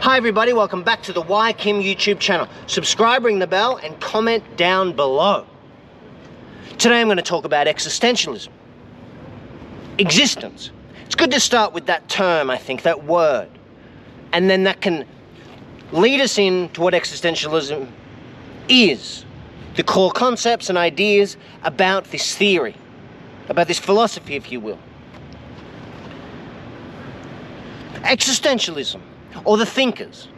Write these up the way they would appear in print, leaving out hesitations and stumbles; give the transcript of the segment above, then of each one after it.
Hi everybody, welcome back to the Why Kim YouTube channel. Subscribe, ring the bell, and comment down below. Today I'm going to talk about existentialism. Existence. It's good to start with that term, I think, that word. And then that can lead us into what existentialism is. The core concepts and ideas about this theory, about this philosophy, if you will. Existentialism, or the thinkers,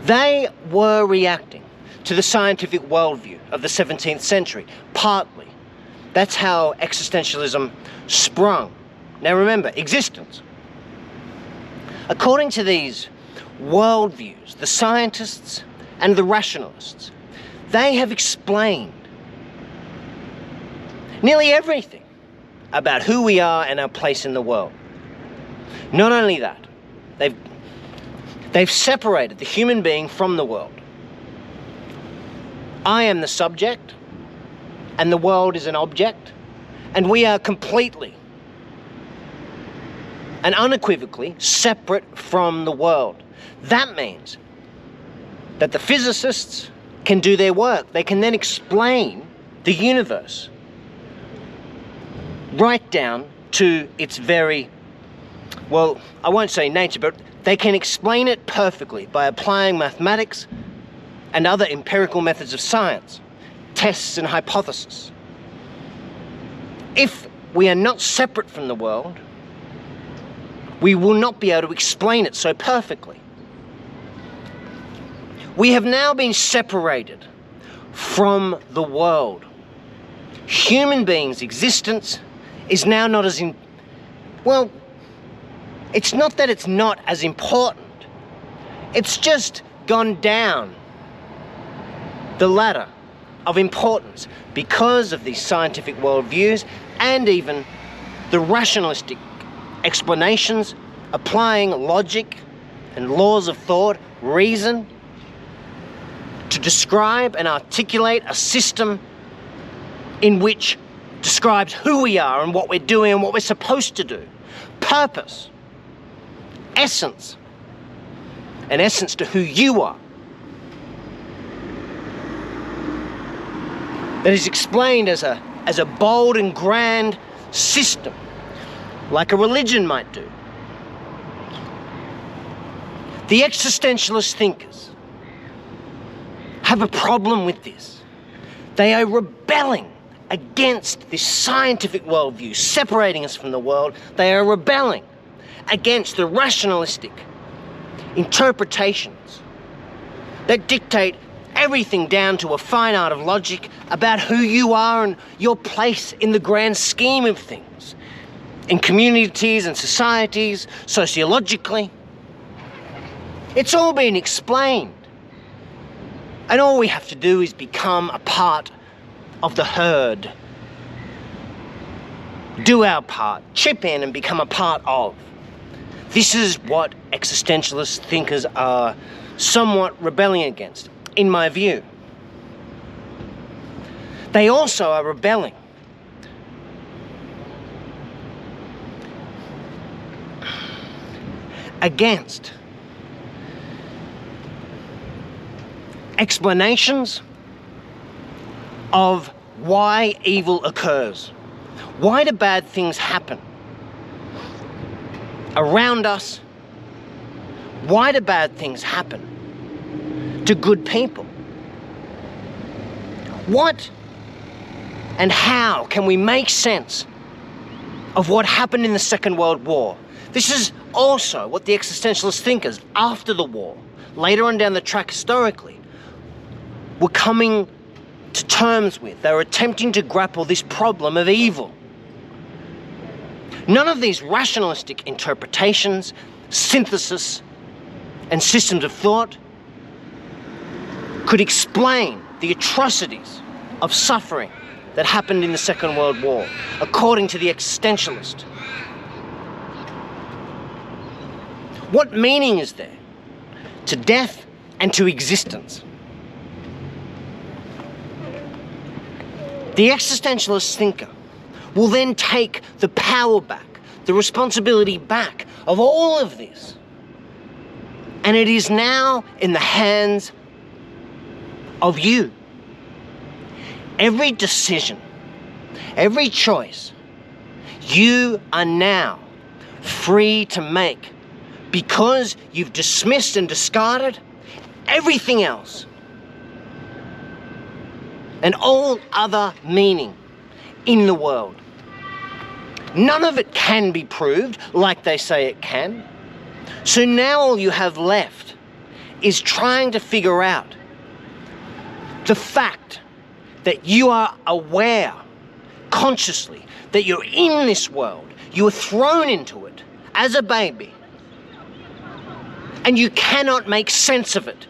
they were reacting to the scientific worldview of the 17th century, partly. That's how existentialism sprung. Now remember, existence. According to these worldviews, the scientists and the rationalists, they have explained nearly everything about who we are and our place in the world. Not only that, they've separated the human being from the world. I am the subject, and the world is an object, and we are completely and unequivocally separate from the world. That means that the physicists can do their work. They can then explain the universe right down to its very, well, I won't say nature, but they can explain it perfectly by applying mathematics and other empirical methods of science, tests and hypotheses. If we are not separate from the world, we will not be able to explain it so perfectly. We have now been separated from the world. Human beings' existence is now not as well, it's not that it's not as important. It's just gone down the ladder of importance because of these scientific worldviews and even the rationalistic explanations applying logic and laws of thought, reason, to describe and articulate a system in which describes who we are and what we're doing and what we're supposed to do. Purpose. Essence. An essence to who you are. That is explained as a bold and grand system, like a religion might do. The existentialist thinkers have a problem with this. They are rebelling against this scientific worldview, separating us from the world. They are rebelling against the rationalistic interpretations that dictate everything down to a fine art of logic about who you are and your place in the grand scheme of things, in communities and societies, sociologically. It's all been explained. And all we have to do is become a part of the herd. Do our part, chip in and become a part of. This is what existentialist thinkers are somewhat rebelling against, in my view. They also are rebelling against explanations of why evil occurs. Why do bad things happen around us? Why do bad things happen to good people? What and how can we make sense of what happened in the Second World War? This is also what the existentialist thinkers after the war, later on down the track historically, were coming to terms with. They were attempting to grapple this problem of evil. None of these rationalistic interpretations, synthesis, and systems of thought could explain the atrocities of suffering that happened in the Second World War, according to the existentialist. What meaning is there to death and to existence? The existentialist thinker will then take the power back, the responsibility back of all of this, And it is now in the hands of you. Every decision, every choice, you are now free to make because you've dismissed and discarded everything else and all other meaning in the world. None of it can be proved like they say it can. So now all you have left is trying to figure out the fact that you are aware consciously that you're in this world. You were thrown into it as a baby and you cannot make sense of it.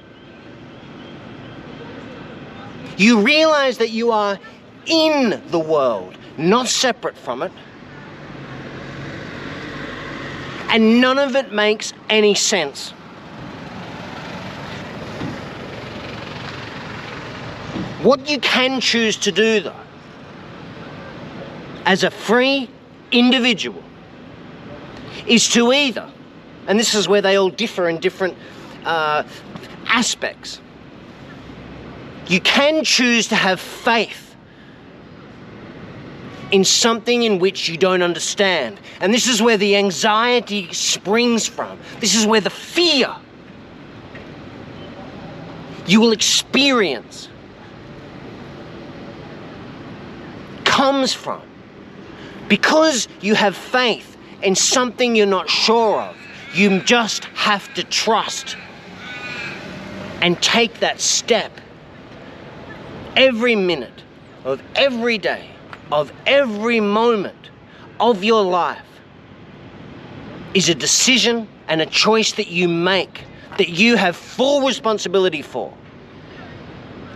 You realize that you are in the world, not separate from it. And none of it makes any sense. What you can choose to do, though, as a free individual, is to either, and this is where they all differ in different aspects, you can choose to have faith in something in which you don't understand. And this is where the anxiety springs from. This is where the fear you will experience comes from. Because you have faith in something you're not sure of, you just have to trust and take that step every minute of every day, of every moment of your life is a decision and a choice that you make, that you have full responsibility for.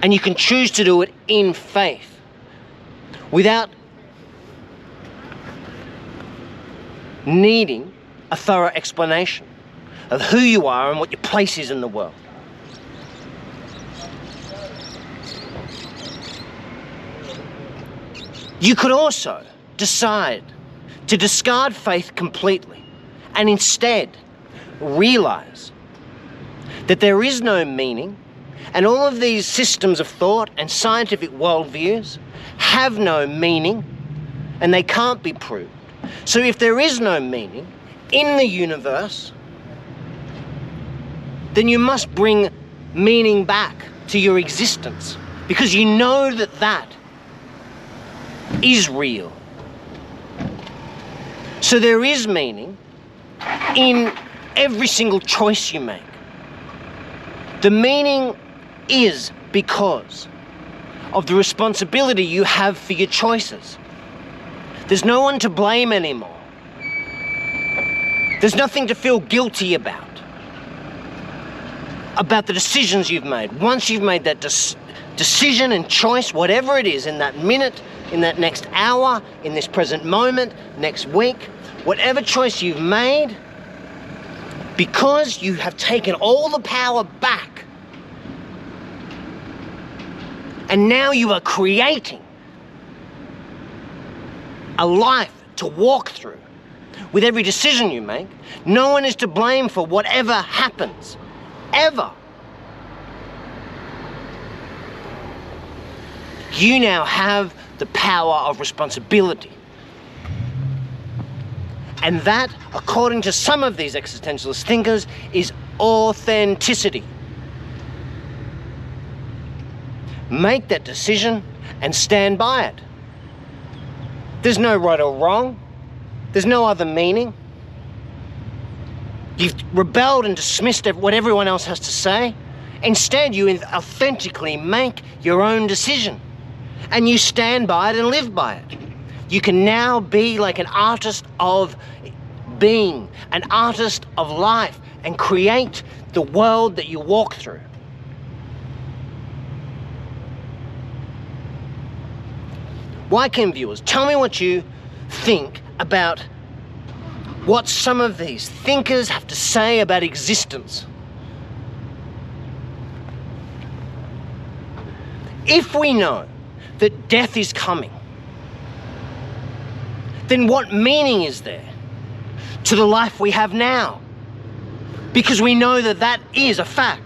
And you can choose to do it in faith, without needing a thorough explanation of who you are and what your place is in the world. You could also decide to discard faith completely and instead realize that there is no meaning and all of these systems of thought and scientific worldviews have no meaning and they can't be proved. So if there is no meaning in the universe, then you must bring meaning back to your existence because you know that that is real. So there is meaning in every single choice you make. The meaning is because of the responsibility you have for your choices. There's no one to blame anymore. There's nothing to feel guilty about the decisions you've made. Once you've made that decision and choice, whatever it is, in that minute, in that next hour, in this present moment, next week, whatever choice you've made, because you have taken all the power back, and now you are creating a life to walk through with every decision you make. No one is to blame for whatever happens, ever. You now have the power of responsibility. And that, according to some of these existentialist thinkers, is authenticity. Make that decision and stand by it. There's no right or wrong. There's no other meaning. You've rebelled and dismissed what everyone else has to say. Instead, you authentically make your own decision. And you stand by it and live by it. You can now be like an artist of being, an artist of life, and create the world that you walk through. Wycombe viewers, tell me what you think about what some of these thinkers have to say about existence. If we know that death is coming, then what meaning is there to the life we have now? Because we know that that is a fact.